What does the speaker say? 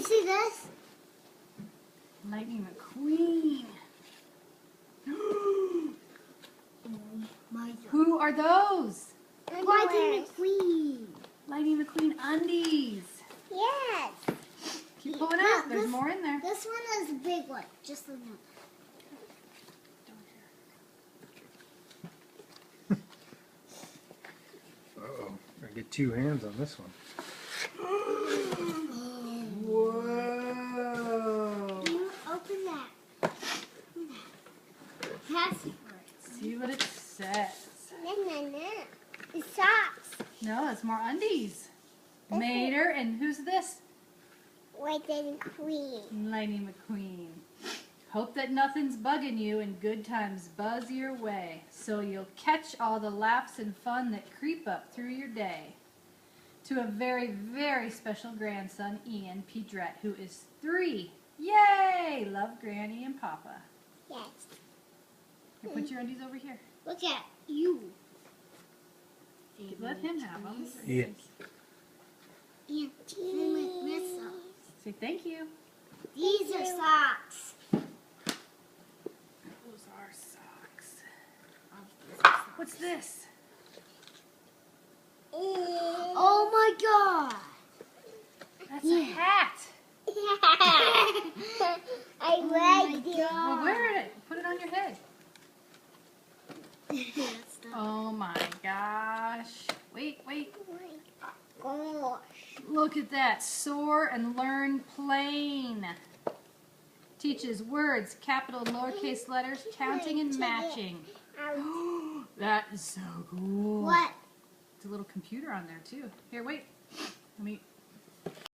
you see this? Lightning McQueen. Oh my God. Who are those? Lightning McQueen. Lightning McQueen undies. Yes. Keep pulling out. There's more in there. This one is a big one. Just like that. Uh-oh. I get two hands on this one. Whoa. Can you open that? Passwords. See what it says. No. It's socks. No, that's more undies. Mater, and who's this? Lightning McQueen. Lightning McQueen. Hope that nothing's bugging you and good times buzz your way, so you'll catch all the laughs and fun that creep up through your day. To a very, very special grandson, Ian Pedrette, who is 3. Yay! Love Granny and Papa. Yes. Here, put your undies over here. Look at you. Let him have them. Yeah. Yeah. Say thank you. These are socks. Those are socks. What's this? Oh my God. That's a hat. I like it. Well, wear it. Put it on your head. Oh my gosh. Wait. Gosh. Look at that. Soar and learn plain. Teaches words, capital, lowercase letters, counting and matching. That is so cool. What? It's a little computer on there too. Here, wait. Let me